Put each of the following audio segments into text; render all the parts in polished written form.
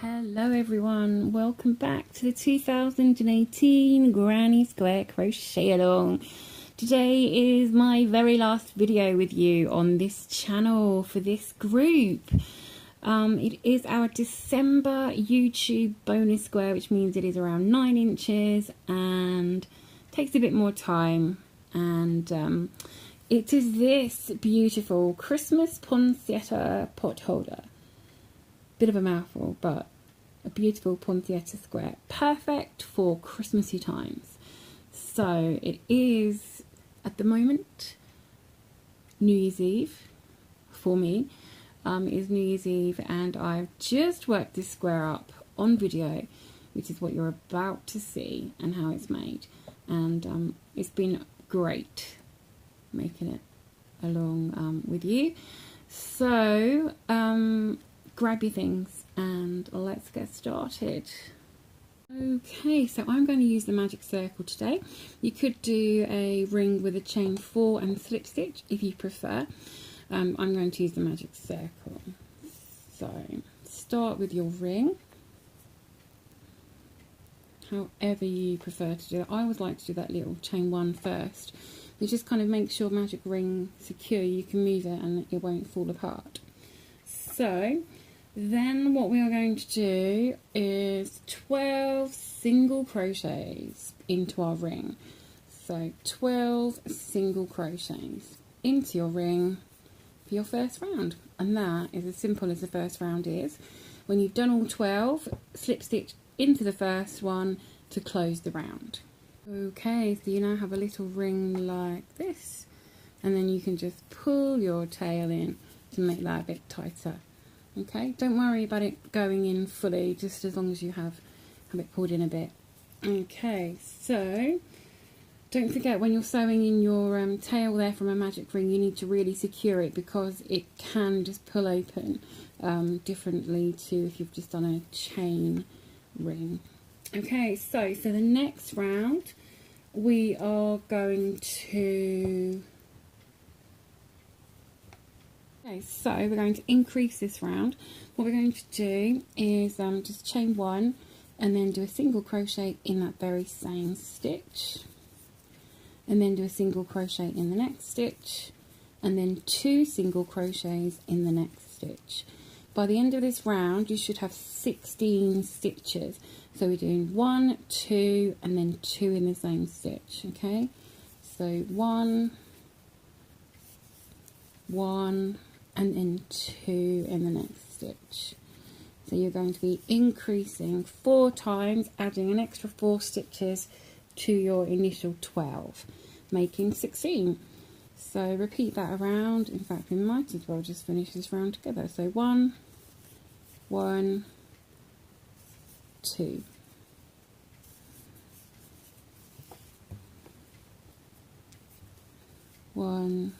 Hello everyone, welcome back to the 2018 Granny Square Crochet Along. Today is my very last video with you on this channel for this group. It is our December YouTube bonus square, which means it is around 9 inches and takes a bit more time. And it is this beautiful Christmas poinsettia pot holder. Bit of a mouthful, but a beautiful poinsettia square, perfect for Christmassy times. So it is at the moment New Year's Eve for me. It is New Year's Eve and I've just worked this square up on video, which is what you're about to see and how it's made. And it's been great making it along with you. So grab your things and let's get started. Okay, so I'm going to use the magic circle today. You could do a ring with a chain 4 and slip stitch if you prefer. I'm going to use the magic circle. So start with your ring, however you prefer to do it. I always like to do that little chain 1 first. It just kind of makes your magic ring secure. You can move it and it won't fall apart. So then what we are going to do is 12 single crochets into our ring. So 12 single crochets into your ring for your first round. And that is as simple as the first round is. When you've done all 12, slip stitch into the first one to close the round. Okay, so you now have a little ring like this. And then you can just pull your tail in to make that a bit tighter. Okay, don't worry about it going in fully, just as long as you have it pulled in a bit. Okay, so don't forget when you're sewing in your tail there from a magic ring, you need to really secure it because it can just pull open differently to if you've just done a chain ring. Okay, so for the next round we are going to... Okay, so we're going to increase this round. What we're going to do is just chain 1 and then do a single crochet in that very same stitch, and then do a single crochet in the next stitch, and then 2 single crochets in the next stitch. By the end of this round you should have 16 stitches. So we're doing 1, 2 and then 2 in the same stitch. Okay, so 1, 1 and then 2 in the next stitch. So you're going to be increasing 4 times, adding an extra 4 stitches to your initial 12, making 16. So repeat that around. In fact, we might as well just finish this round together. So 1, 1, 2. One,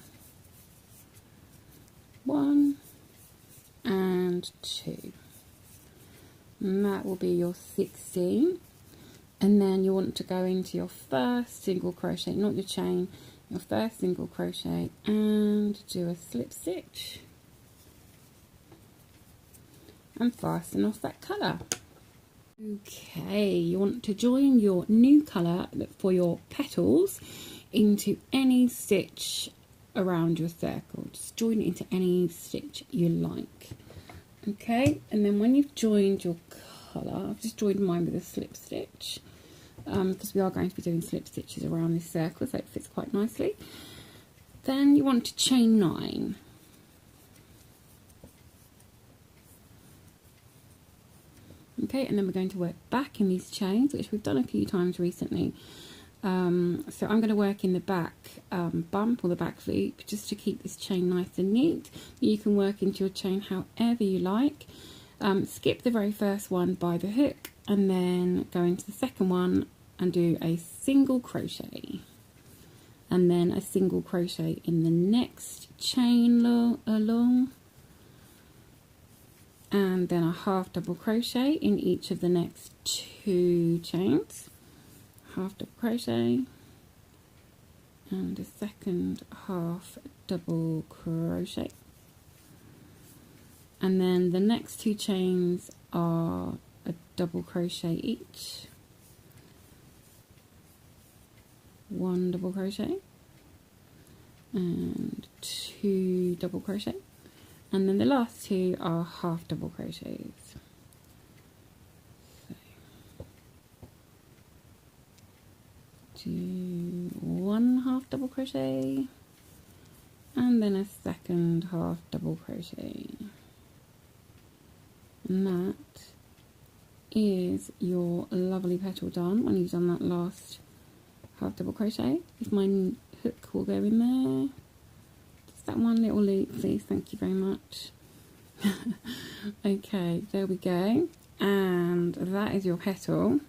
1 and 2, and that will be your 16. And then you want to go into your first single crochet, not your chain, your first single crochet, and do a slip stitch and fasten off that colour. Okay, you want to join your new colour for your petals into any stitch around your circle. Just join it into any stitch you like. Okay, and then when you've joined your colour, I've just joined mine with a slip stitch because we are going to be doing slip stitches around this circle, so it fits quite nicely. Then you want to chain 9. Okay, and then we're going to work back in these chains, which we've done a few times recently. So I'm going to work in the back bump or the back loop just to keep this chain nice and neat. You can work into your chain however you like. Skip the very first one by the hook and then go into the second one and do a single crochet, and then a single crochet in the next chain along, and then a half double crochet in each of the next 2 chains. Half double crochet and a second half double crochet, and then the next 2 chains are a double crochet each, 1 double crochet and 2 double crochet, and then the last 2 are half double crochets. So do 1 half double crochet and then a second half double crochet, and that is your lovely petal done when you've done that last half double crochet. If my hook will go in there, just that one little loop please, thank you very much. Okay, there we go, and that is your petal,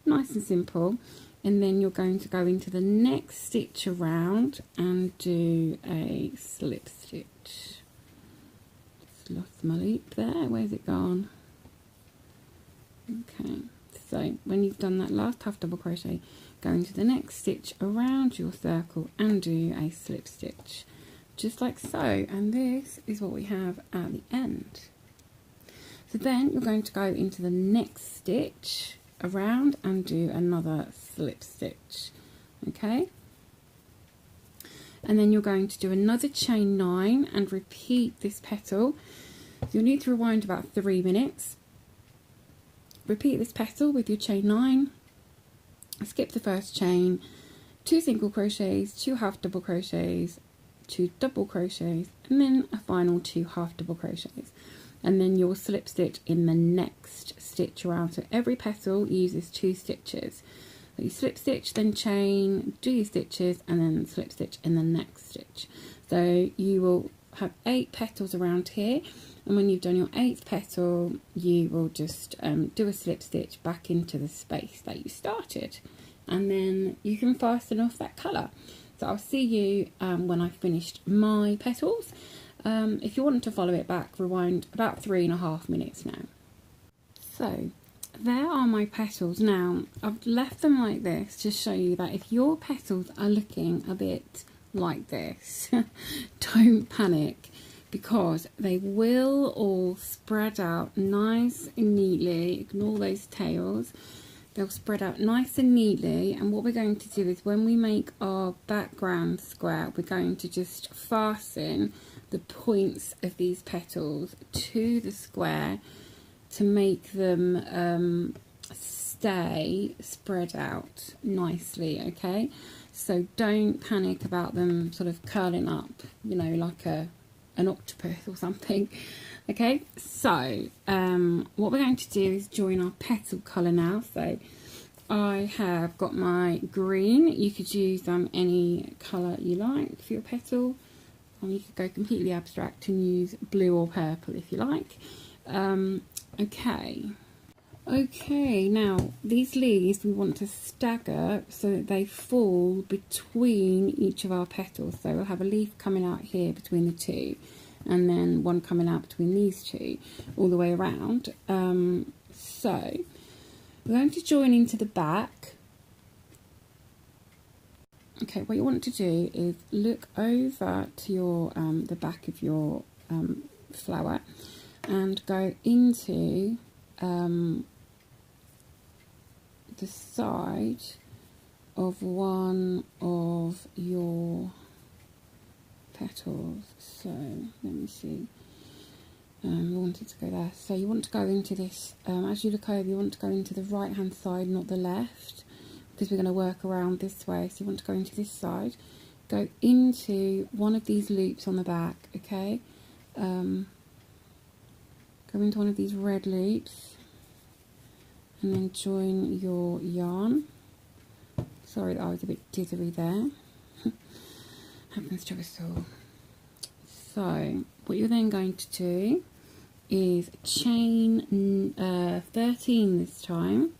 nice and simple. And then you're going to go into the next stitch around and do a slip stitch. Just lost my loop there, where's it gone? Okay, so when you've done that last half double crochet, go into the next stitch around your circle and do a slip stitch, just like so, and this is what we have at the end. So then you're going to go into the next stitch around and do another slip stitch, okay, and then you're going to do another chain 9 and repeat this petal. So you'll need to rewind about 3 minutes. Repeat this petal with your chain 9, skip the first chain, 2 single crochets, 2 half double crochets, 2 double crochets, and then a final 2 half double crochets, and then you'll slip stitch in the next stitch around. So every petal uses 2 stitches. So you slip stitch, then chain, do your stitches, and then slip stitch in the next stitch. So you will have 8 petals around here, and when you've done your 8th petal, you will just do a slip stitch back into the space that you started, and then you can fasten off that colour. So I'll see you when I've finished my petals. If you want to follow it back, rewind about 3.5 minutes now. So there are my petals. Now I've left them like this to show you that if your petals are looking a bit like this, don't panic, because they will all spread out nice and neatly. Ignore those tails. They'll spread out nice and neatly, and what we're going to do is when we make our background square, we're going to just fasten the points of these petals to the square to make them stay spread out nicely, okay? So don't panic about them sort of curling up, you know, like an octopus or something. Okay, so what we're going to do is join our petal colour now. So I have got my green. You could use any colour you like for your petal. You could go completely abstract and use blue or purple if you like. Okay, now these leaves we want to stagger so that they fall between each of our petals. So we'll have a leaf coming out here between the 2, and then one coming out between these 2 all the way around. So we're going to join into the back. Okay, what you want to do is look over to your the back of your flower and go into the side of one of your petals. So let me see, we wanted to go there, so you want to go into this, as you look over you want to go into the right hand side, not the left, because we're going to work around this way. So you want to go into this side, go into one of these loops on the back, okay, go into one of these red loops and then join your yarn. Sorry that I was a bit dithery there. Happens to us all. So what you're then going to do is chain 13 this time.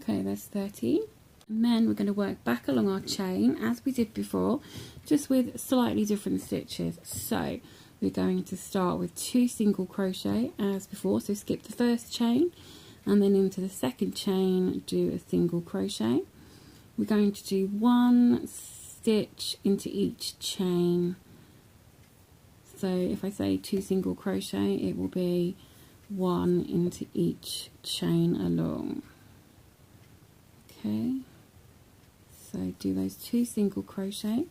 Okay, that's 13. And then we're going to work back along our chain as we did before, just with slightly different stitches. So we're going to start with 2 single crochet as before, so skip the first chain and then into the second chain do a single crochet, we're going to do 1 stitch into each chain. So if I say 2 single crochet, it will be 1 into each chain along. Okay, so do those 2 single crochet,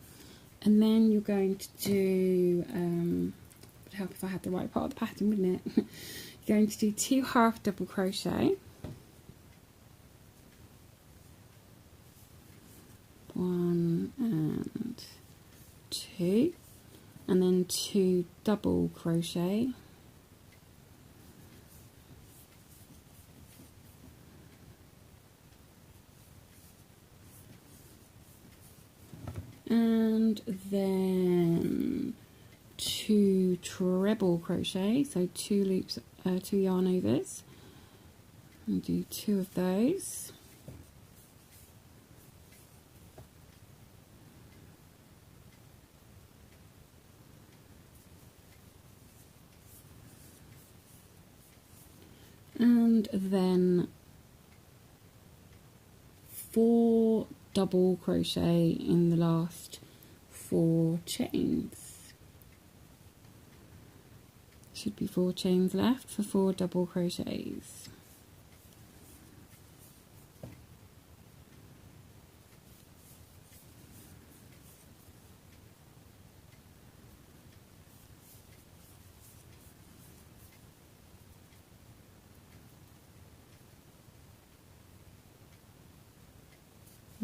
and then you're going to do, would help if I had the right part of the pattern, wouldn't it? You're going to do 2 half double crochet, 1 and 2, and then 2 double crochet, and then 2 treble crochet, so 2 loops, 2 yarn overs, and do 2 of those. And then 4 double crochet in the last 4 chains. Should be 4 chains left for 4 double crochets.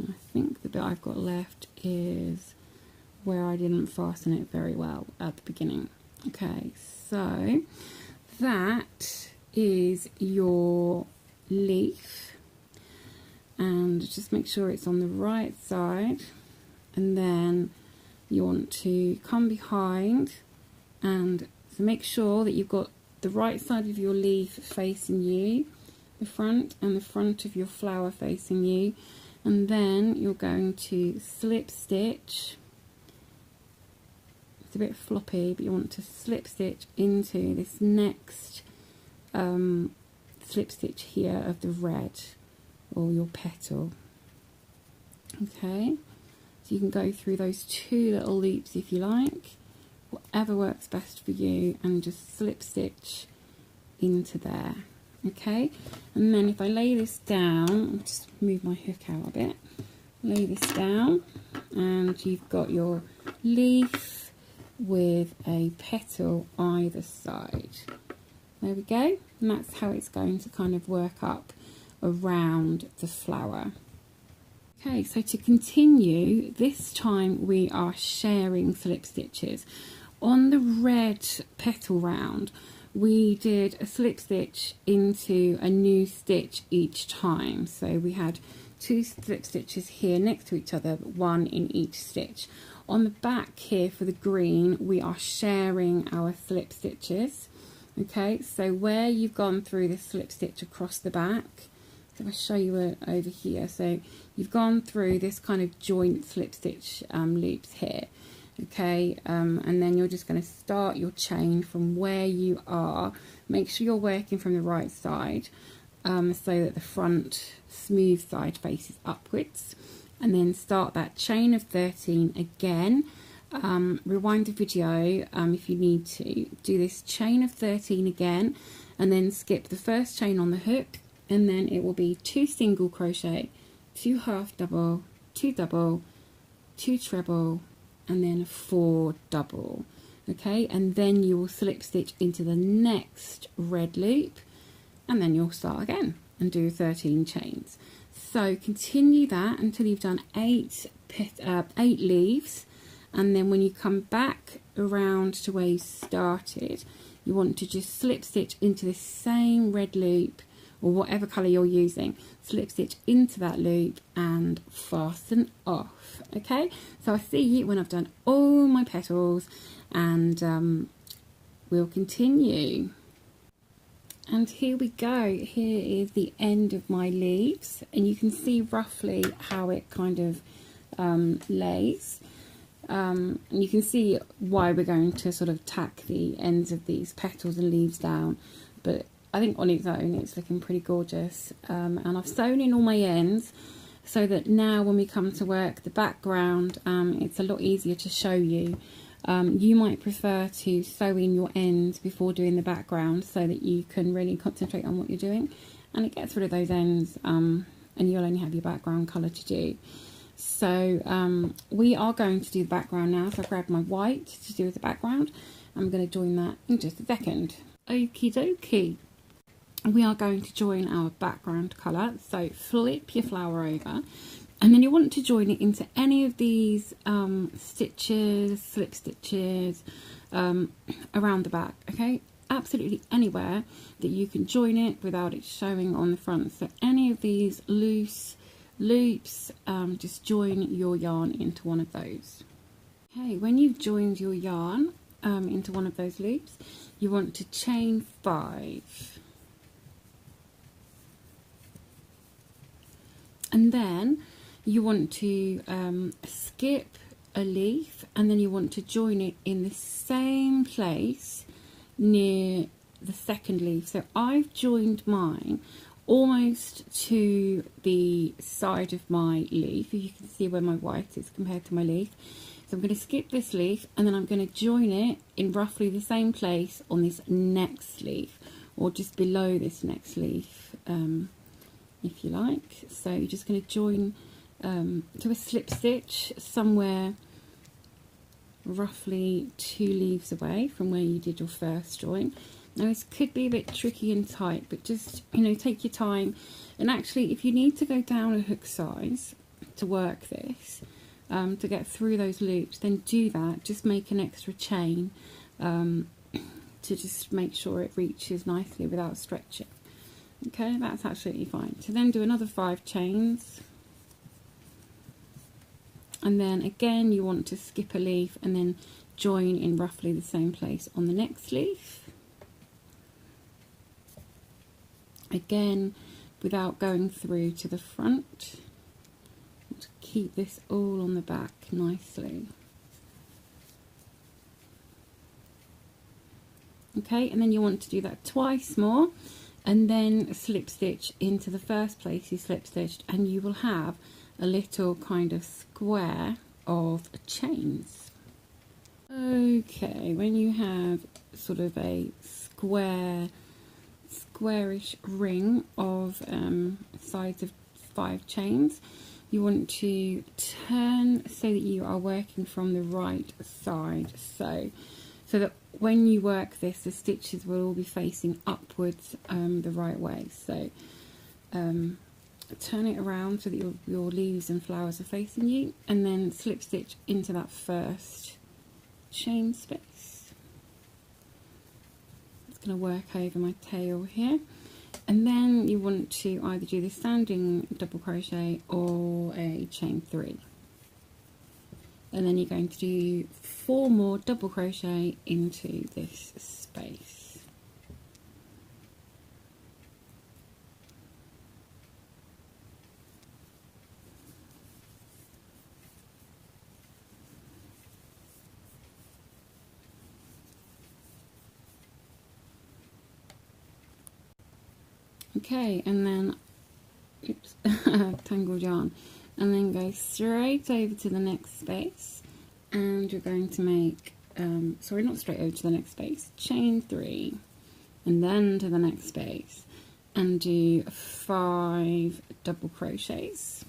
I think the bit I've got left is where I didn't fasten it very well at the beginning. Okay, so that is your leaf, and just make sure it's on the right side, and then you want to come behind, and so make sure that you've got the right side of your leaf facing you, the front, and the front of your flower facing you. And then you're going to slip stitch. It's a bit floppy, but you want to slip stitch into this next slip stitch here of the red, or your petal. Okay, so you can go through those 2 little loops if you like, whatever works best for you, and just slip stitch into there. Okay, and then if I lay this down, I'll just move my hook out a bit, lay this down, and you've got your leaf with a petal either side. There we go, and that's how it's going to kind of work up around the flower. Okay, so to continue, this time we are sharing slip stitches. On the red petal round, we did a slip stitch into a new stitch each time. So we had 2 slip stitches here next to each other, but 1 in each stitch. On the back here for the green, we are sharing our slip stitches. Okay, so where you've gone through this slip stitch across the back, so I'll show you it over here. So you've gone through this kind of joint slip stitch loops here. Okay, and then you're just going to start your chain from where you are. Make sure you're working from the right side, so that the front smooth side faces upwards, and then start that chain of 13 again. Rewind the video if you need to. Do this chain of 13 again, and then skip the first chain on the hook, and then it will be 2 single crochet, 2 half double, 2 double, 2 treble, and then 4 double. Okay, and then you will slip stitch into the next red loop, and then you'll start again and do 13 chains. So continue that until you've done 8 leaves, and then when you come back around to where you started, you want to just slip stitch into the same red loop, or whatever colour you're using, slip stitch into that loop and fasten off. Okay, so I'll see you when I've done all my petals, and we'll continue. And here we go, here is the end of my leaves, and you can see roughly how it kind of lays. And you can see why we're going to sort of tack the ends of these petals and leaves down, but I think on its own it's looking pretty gorgeous. And I've sewn in all my ends, so that now when we come to work the background, it's a lot easier to show you. You might prefer to sew in your ends before doing the background so that you can really concentrate on what you're doing, and it gets rid of those ends, and you'll only have your background colour to do. So we are going to do the background now, so I grabbed my white to do with the background. I'm going to join that in just a second. Okie dokie. We are going to join our background colour, so flip your flower over, and then you want to join it into any of these stitches, slip stitches around the back, okay? Absolutely anywhere that you can join it without it showing on the front. So any of these loose loops, just join your yarn into one of those. Okay, when you've joined your yarn into one of those loops, you want to chain 5. And then you want to skip a leaf, and then you want to join it in the same place near the second leaf. So I've joined mine almost to the side of my leaf. You can see where my white is compared to my leaf. So I'm going to skip this leaf, and then I'm going to join it in roughly the same place on this next leaf, or just below this next leaf, if you like. So you're just going to join to a slip stitch somewhere roughly 2 leaves away from where you did your first join. Now this could be a bit tricky and tight, but just, you know, take your time. And actually, if you need to go down a hook size to work this, to get through those loops, then do that. Just make an extra chain to just make sure it reaches nicely without stretching. Okay, that's absolutely fine. So then do another 5 chains, and then again you want to skip a leaf and then join in roughly the same place on the next leaf. Again, without going through to the front. To keep this all on the back nicely. Okay, and then you want to do that twice more, and then slip stitch into the first place you slip stitched, and you will have a little kind of square of chains. Okay, when you have sort of a squarish ring of sides of 5 chains, you want to turn so that you are working from the right side, so that when you work this, the stitches will all be facing upwards the right way. So turn it around so that your leaves and flowers are facing you, and then slip stitch into that first chain space. It's going to work over my tail here, and then you want to either do the standing double crochet or a chain 3, and then you're going to do 4 more double crochet into this space. Okay, and then, oops, tangled yarn, and then go straight over to the next space, and you're going to make, sorry, not straight over to the next space, chain 3, and then to the next space, and do 5 double crochets.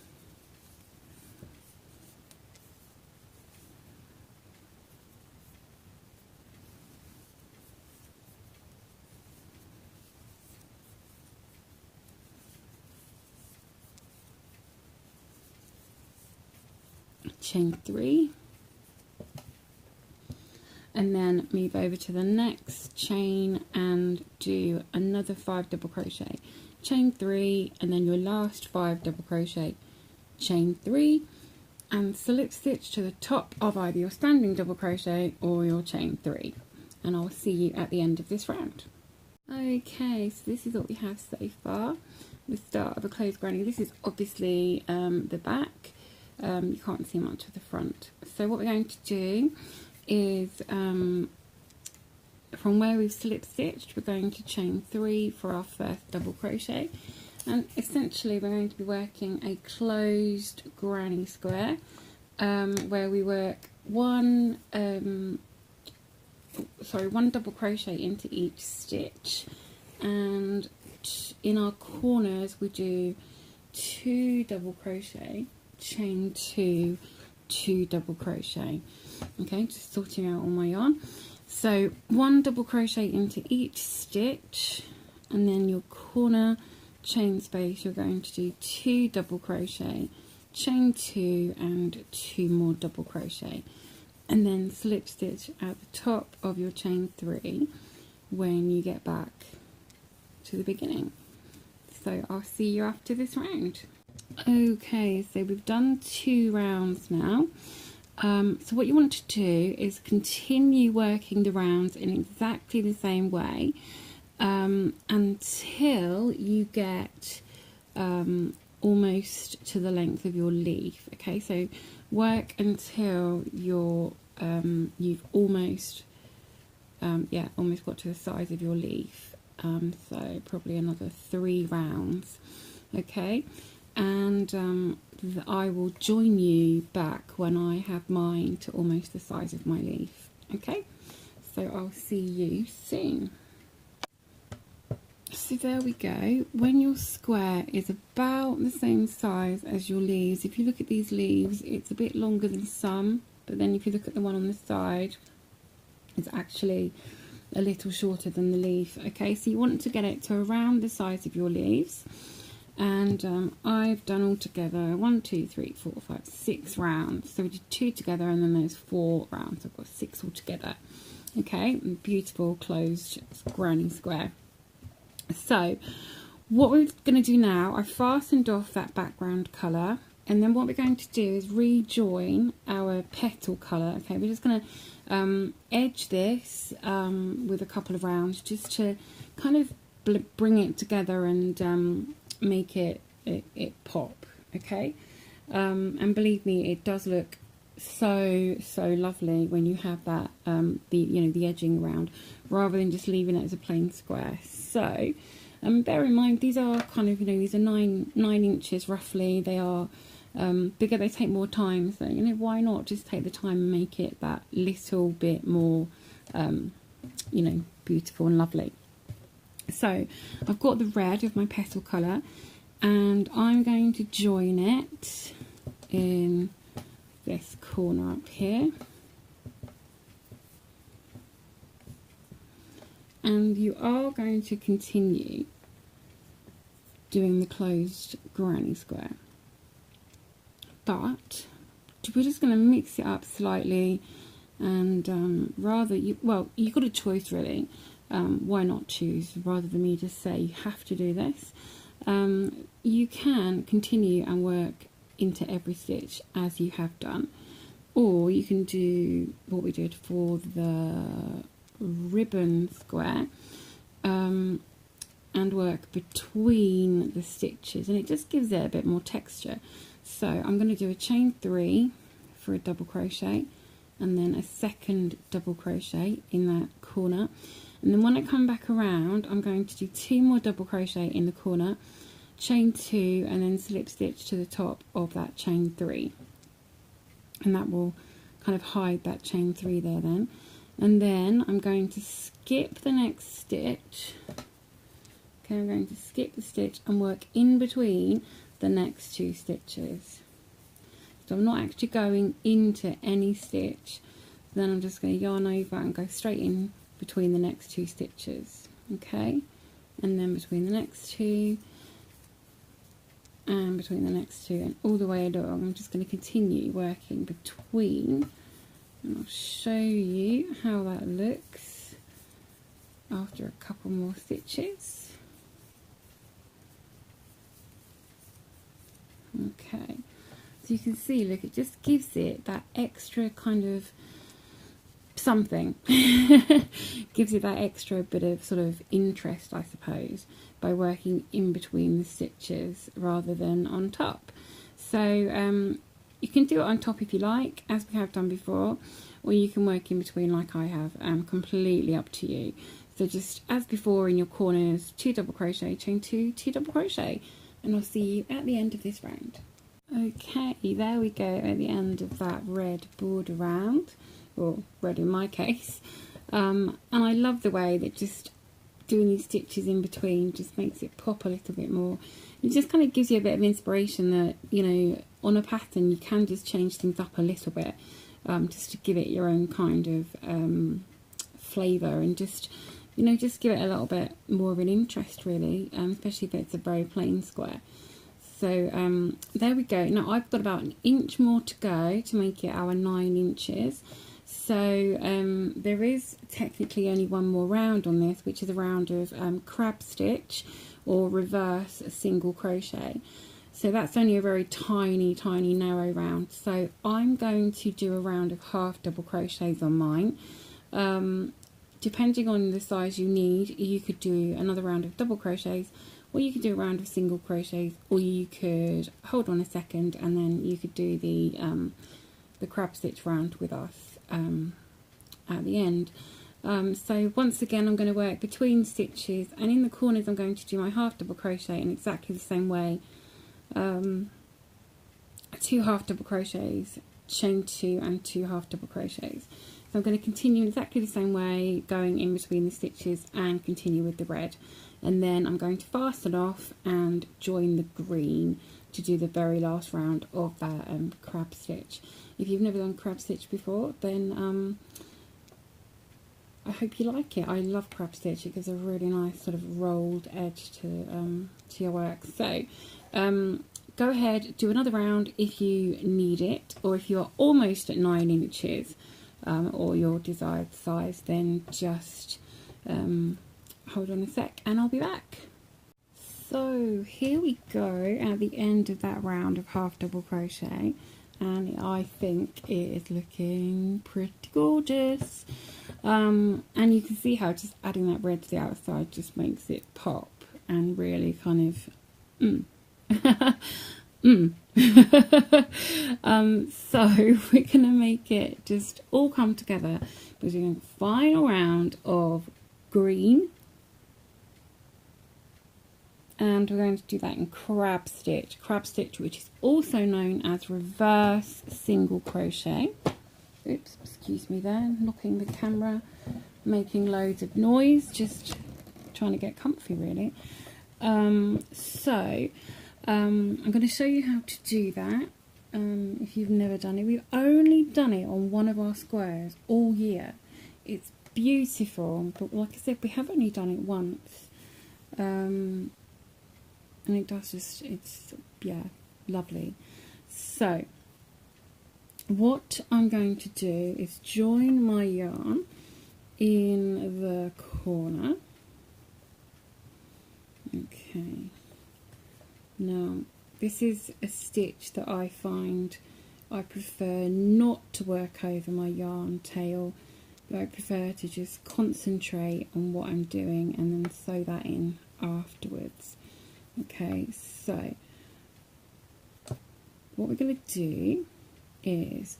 Chain 3, and then move over to the next chain and do another 5 double crochet, chain 3, and then your last 5 double crochet, chain 3, and slip stitch to the top of either your standing double crochet or your chain 3, and I'll see you at the end of this round. Okay, so this is what we have so far. The start of a closed granny. This is obviously the back. You can't see much of the front. So what we're going to do is, from where we've slip stitched, we're going to chain 3 for our first double crochet, And essentially we're going to be working a closed granny square, where we work one double crochet into each stitch, and in our corners we do 2 double crochet, chain 2, 2 double crochet. Okay, just sorting out all my yarn. So 1 double crochet into each stitch, and then your corner chain space you're going to do 2 double crochet, chain 2 and 2 more double crochet, and then slip stitch at the top of your chain 3 when you get back to the beginning. So I'll see you after this round. Okay, so we've done 2 rounds now. So what you want to do is continue working the rounds in exactly the same way until you get almost to the length of your leaf. Okay, so work until you're you've almost almost got to the size of your leaf. So probably another 3 rounds. Okay, and I will join you back when I have mine to almost the size of my leaf. Okay, so I'll see you soon. So there we go. When your square is about the same size as your leaves, if you look at these leaves, it's a bit longer than some, but then if you look at the one on the side, it's actually a little shorter than the leaf. Okay, so you want to get it to around the size of your leaves, and I've done all together 1, 2, 3, 4, 5, 6 rounds. So we did 2 together, and then there's 4 rounds. I've got 6 altogether. Okay, beautiful closed granny square. So what we're going to do now, I fastened off that background colour, and then what we're going to do is rejoin our petal colour. Okay, we're just going to edge this with a couple of rounds just to kind of bring it together and make it pop. Okay, and believe me, it does look so lovely when you have that the edging around rather than just leaving it as a plain square. So bear in mind, these are kind of, these are 9 inches roughly. They are bigger, they take more time, so why not just take the time and make it that little bit more beautiful and lovely. So I've got the red of my petal colour, and I'm going to join it in this corner up here, and you are going to continue doing the closed granny square, but we're just going to mix it up slightly, and you've got a choice really. Why not choose, rather than me just say you have to do this. You can continue and work into every stitch as you have done, or you can do what we did for the ribbon square, and work between the stitches, and it just gives it a bit more texture. So I'm going to do a chain 3 for a double crochet, and then a second double crochet in that corner, and then when I come back around I'm going to do 2 more double crochet in the corner, chain 2, and then slip stitch to the top of that chain 3, and that will kind of hide that chain 3 there then. And then I'm going to skip the next stitch. Okay, I'm going to skip the stitch and work in between the next 2 stitches. So I'm not actually going into any stitch, then I'm just going to yarn over and go straight in between the next 2 stitches. Okay, and then between the next 2, and between the next 2, and all the way along. I'm just going to continue working between, and I'll show you how that looks after a couple more stitches. Okay, so you can see, look, it just gives it that extra kind of something. Gives it that extra bit of sort of interest, I suppose, by working in between the stitches rather than on top. So you can do it on top if you like, as we have done before, or you can work in between like I have, completely up to you. So just as before in your corners, 2 double crochet, chain 2, 2 double crochet, and I'll see you at the end of this round. Okay, there we go at the end of that red border round, or red in my case. And I love the way that just doing these stitches in between just makes it pop a little bit more. It just kind of gives you a bit of inspiration that, you know, on a pattern you can just change things up a little bit, just to give it your own kind of flavour, and just, you know, just give it a little bit more of an interest really, especially if it's a very plain square. So there we go. Now I've got about 1 inch more to go to make it our 9 inches. So there is technically only one more round on this, which is a round of crab stitch or reverse single crochet. So that's only a very tiny narrow round. So I'm going to do a round of half double crochets on mine. Depending on the size you need, you could do another round of double crochets, or you could do a round of single crochets, or you could hold on a second and then you could do the crab stitch round with us at the end. So once again I'm going to work between stitches, and in the corners I'm going to do my half double crochet in exactly the same way. 2 half double crochets, chain 2 and 2 half double crochets. So I'm going to continue in exactly the same way, going in between the stitches, and continue with the red, and then I'm going to fasten off and join the green to do the very last round of that crab stitch. If you've never done crab stitch before, then I hope you like it. I love crab stitch. It gives a really nice sort of rolled edge to your work. So go ahead, do another round if you need it, or if you're almost at 9 inches or your desired size, then just hold on a sec and I'll be back. So here we go at the end of that round of half double crochet, and I think it is looking pretty gorgeous. And you can see how just adding that red to the outside just makes it pop and really kind of so we're gonna make it just all come together. We're doing a final round of green, and we're going to do that in crab stitch, which is also known as reverse single crochet. Oops, excuse me there, knocking the camera, making loads of noise, just trying to get comfy really. So I'm going to show you how to do that. If you've never done it, we've only done it on one of our squares all year. It's beautiful, but like I said, we have only done it once. And it does just, it's, yeah, lovely. So what I'm going to do is join my yarn in the corner. Okay, now this is a stitch that I find I prefer not to work over my yarn tail, but I prefer to just concentrate on what I'm doing and then sew that in afterwards. Okay, so what we're going to do is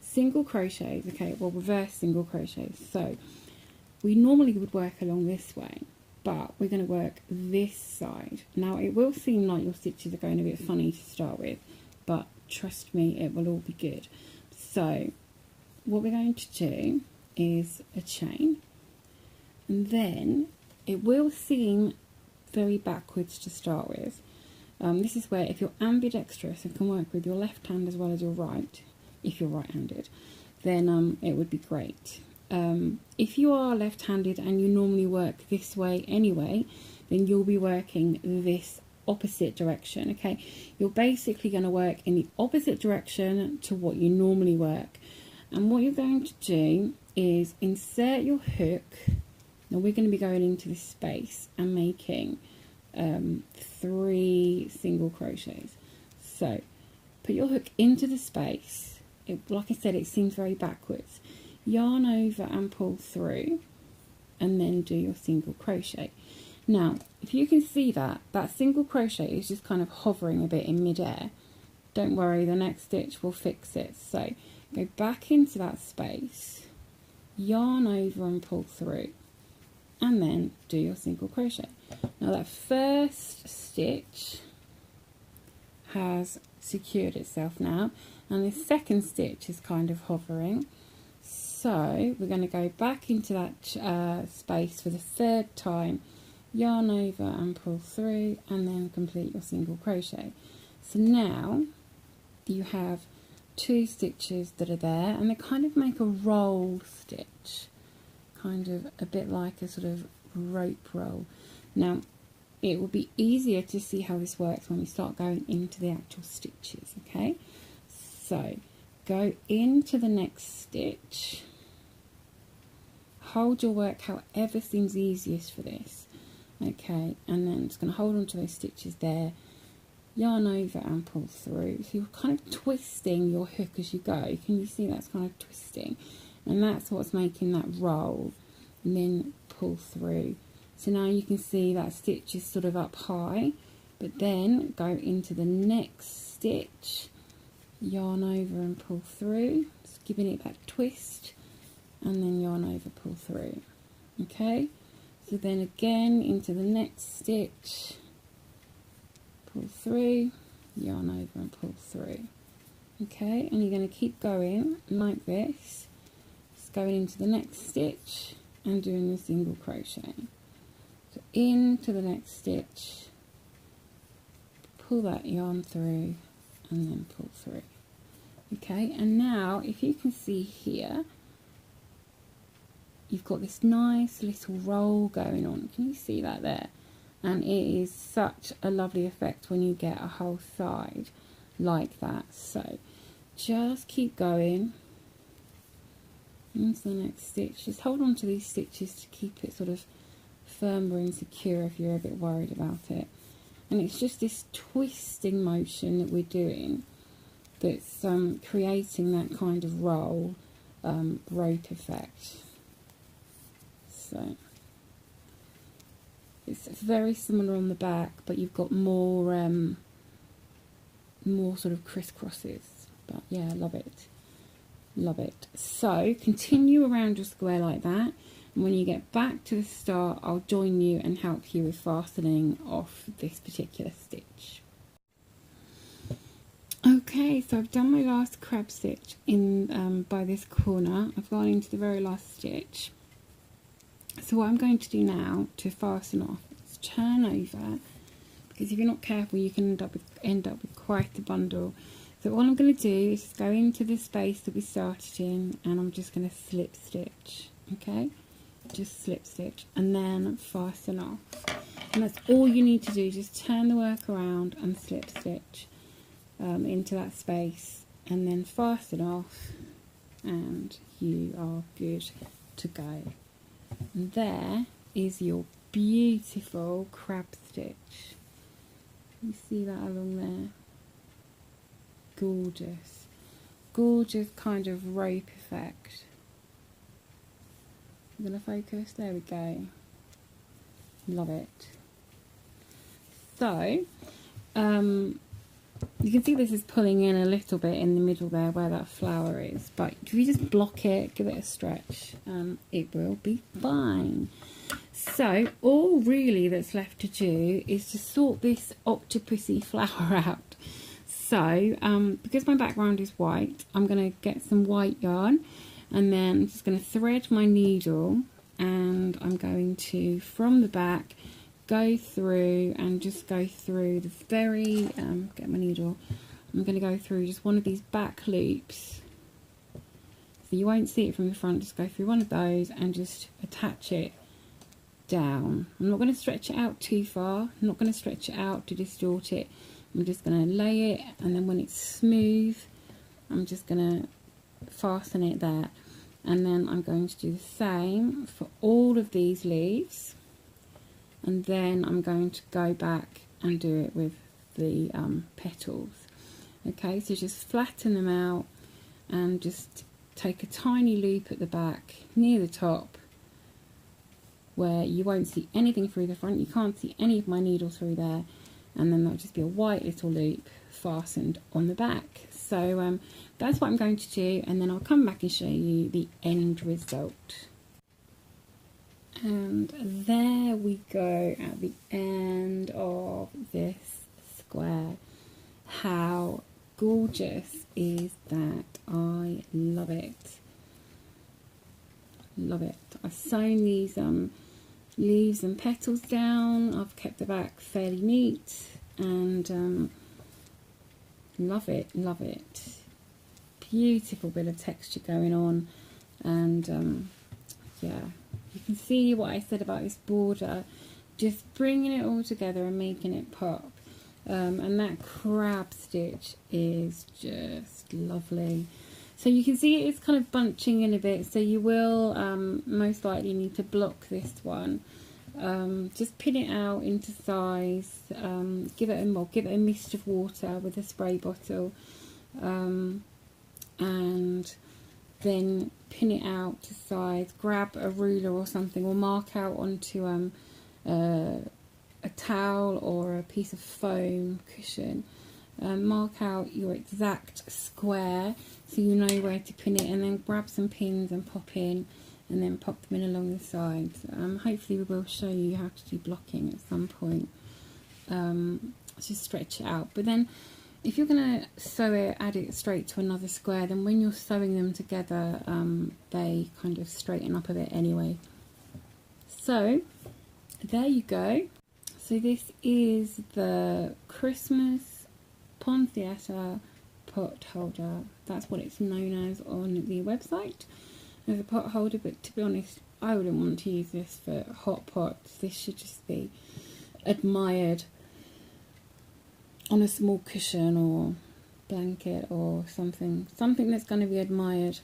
single crochets, okay, well, reverse single crochets. So we normally would work along this way, but we're going to work this side. Now it will seem like your stitches are going a bit funny to start with, but trust me, it will all be good. So what we're going to do is a chain, and then it will seem very backwards to start with. This is where, if you're ambidextrous and can work with your left hand as well as your right, if you're right-handed, then it would be great. If you are left-handed and you normally work this way anyway, then you'll be working this opposite direction. Okay, you're basically going to work in the opposite direction to what you normally work, and what you're going to do is insert your hook. Now we're going to be going into this space and making 3 single crochets. So put your hook into the space. Like I said, it seems very backwards. Yarn over and pull through, and then do your single crochet. Now if you can see that single crochet is just kind of hovering a bit in mid-air, don't worry, the next stitch will fix it. So go back into that space, yarn over and pull through, and then do your single crochet. Now that first stitch has secured itself now, and the second stitch is kind of hovering. So we're going to go back into that space for the third time, yarn over and pull through, and then complete your single crochet. So now you have 2 stitches that are there, and they kind of make a roll stitch, kind of a bit like a sort of rope roll. Now it will be easier to see how this works when we start going into the actual stitches. Okay, so go into the next stitch, hold your work however seems easiest for this, okay, and then just going to hold on to those stitches there, yarn over and pull through. So you're kind of twisting your hook as you go. Can you see that's kind of twisting? And that's what's making that roll, and then pull through. So now you can see that stitch is sort of up high, but then go into the next stitch, yarn over and pull through, just giving it that twist, and then yarn over, pull through. Okay, so then again into the next stitch, pull through, yarn over and pull through. Okay, and you're going to keep going like this, just going into the next stitch and doing the single crochet. So into the next stitch, pull that yarn through, and then pull through. Okay, and now if you can see here, you've got this nice little roll going on. Can you see that there? And it is such a lovely effect when you get a whole side like that. So just keep going into the next stitch. Just hold on to these stitches to keep it sort of firmer and secure if you're a bit worried about it. And it's just this twisting motion that we're doing that's creating that kind of roll rope effect. So it's very similar on the back, but you've got more more sort of crisscrosses. But yeah, love it, love it. So continue around your square like that, and when you get back to the start, I'll join you and help you with fastening off this particular stitch. Okay, so I've done my last crab stitch in by this corner. I've gone into the very last stitch. So what I'm going to do now to fasten off is turn over, because if you're not careful you can end up with quite a bundle. So all I'm going to do is go into the space that we started in, and I'm just going to slip stitch. Okay, just slip stitch and then fasten off, and that's all you need to do. Just turn the work around and slip stitch into that space, and then fasten off, and you are good to go. And there is your beautiful crab stitch. You see that along there? Gorgeous, gorgeous kind of rope effect. I'm going to focus, there we go. Love it. So you can see this is pulling in a little bit in the middle there where that flower is, but if you just block it, give it a stretch, it will be fine. So all really that's left to do is to sort this octopusy flower out. So because my background is white, I'm going to get some white yarn, and then I'm just going to thread my needle, and I'm going to, from the back, go through and just go through the very, get my needle, I'm going to go through just one of these back loops. So you won't see it from the front, just go through one of those and just attach it down. I'm not going to stretch it out too far, I'm not going to stretch it out to distort it. I'm just going to lay it, and then when it's smooth, I'm just going to fasten it there. And then I'm going to do the same for all of these leaves. And then I'm going to go back and do it with the petals. Okay, so just flatten them out and just take a tiny loop at the back near the top where you won't see anything through the front. You can't see any of my needle through there, and then that'll just be a white little loop fastened on the back. So that's what I'm going to do, and then I'll come back and show you the end result. And there we go at the end of this square. How gorgeous is that? I love it. Love it. I've sewn these leaves and petals down. I've kept the back fairly neat, and love it, love it. Beautiful bit of texture going on, and yeah, you can see what I said about this border, just bringing it all together and making it pop. And that crab stitch is just lovely. So you can see it's kind of bunching in a bit, so you will most likely need to block this one. Just pin it out into size, give it a mist of water with a spray bottle, and then pin it out to size. Grab a ruler or something, or mark out onto a towel or a piece of foam cushion. Mark out your exact square so you know where to pin it, and then grab some pins and pop in, and then pop them in along the sides. Hopefully we will show you how to do blocking at some point. Just stretch it out, but then if you're going to sew it, add it straight to another square, then when you're sewing them together, they kind of straighten up a bit anyway. So there you go. So this is the Christmas Poinsettia pot holder. That's what it's known as on the website, as a pot holder, but to be honest, I wouldn't want to use this for hot pots. This should just be admired on a small cushion or blanket or something that's going to be admired.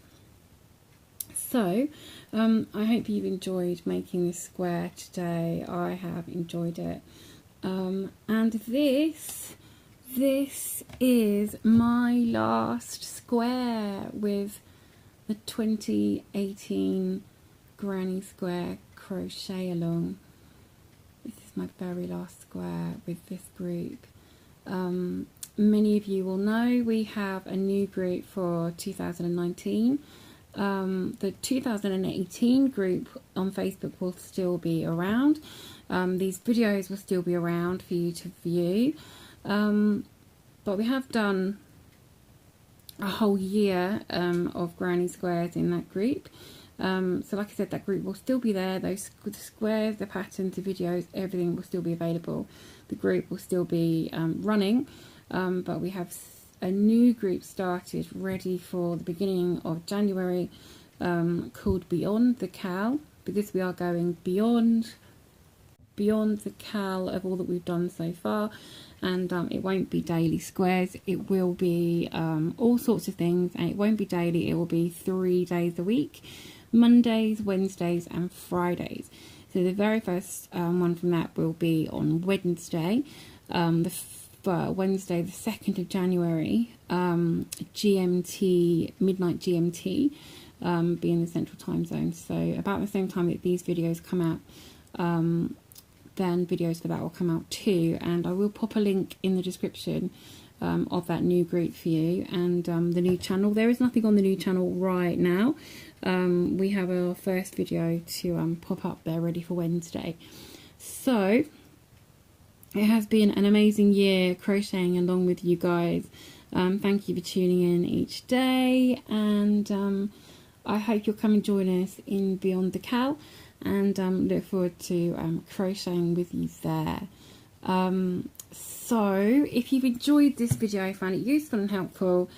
So I hope you've enjoyed making this square today. I have enjoyed it, and this is my last square with the 2018 Granny Square crochet along. This is my very last square with this group. Many of you will know we have a new group for 2019. The 2018 group on Facebook will still be around. These videos will still be around for you to view. But we have done a whole year of Granny Squares in that group. So like I said, that group will still be there. Those squares, the patterns, the videos, everything will still be available. The group will still be running, but we have a new group started ready for the beginning of January, called Beyond the Cal, because we are going beyond the cal of all that we've done so far. And it won't be daily squares, it will be all sorts of things, and it won't be daily, it will be 3 days a week, Mondays, Wednesdays and Fridays. So the very first one from that will be on Wednesday, Wednesday the 2nd of January, GMT, midnight GMT, being the central time zone. So about the same time that these videos come out, then videos for that will come out too, and I will pop a link in the description of that new group for you, and the new channel. There is nothing on the new channel right now. We have our first video to pop up there ready for Wednesday. So it has been an amazing year crocheting along with you guys. Thank you for tuning in each day, and I hope you'll come and join us in Beyond the Cal, and look forward to crocheting with you there. So if you've enjoyed this video, found it useful and helpful,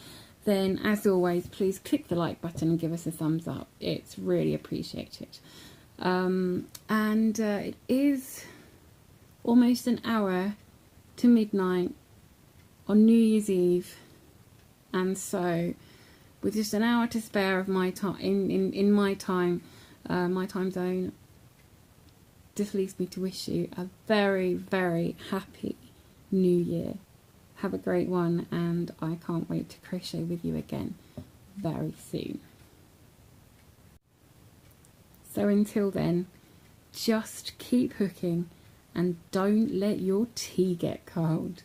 then as always, please click the like button and give us a thumbs up. It's really appreciated. It is almost an hour to midnight on New Year's Eve, and so with just an hour to spare of my time in my time zone, just leaves me to wish you a very, very happy new year. Have a great one, and I can't wait to crochet with you again very soon. So until then, just keep hooking and don't let your tea get cold.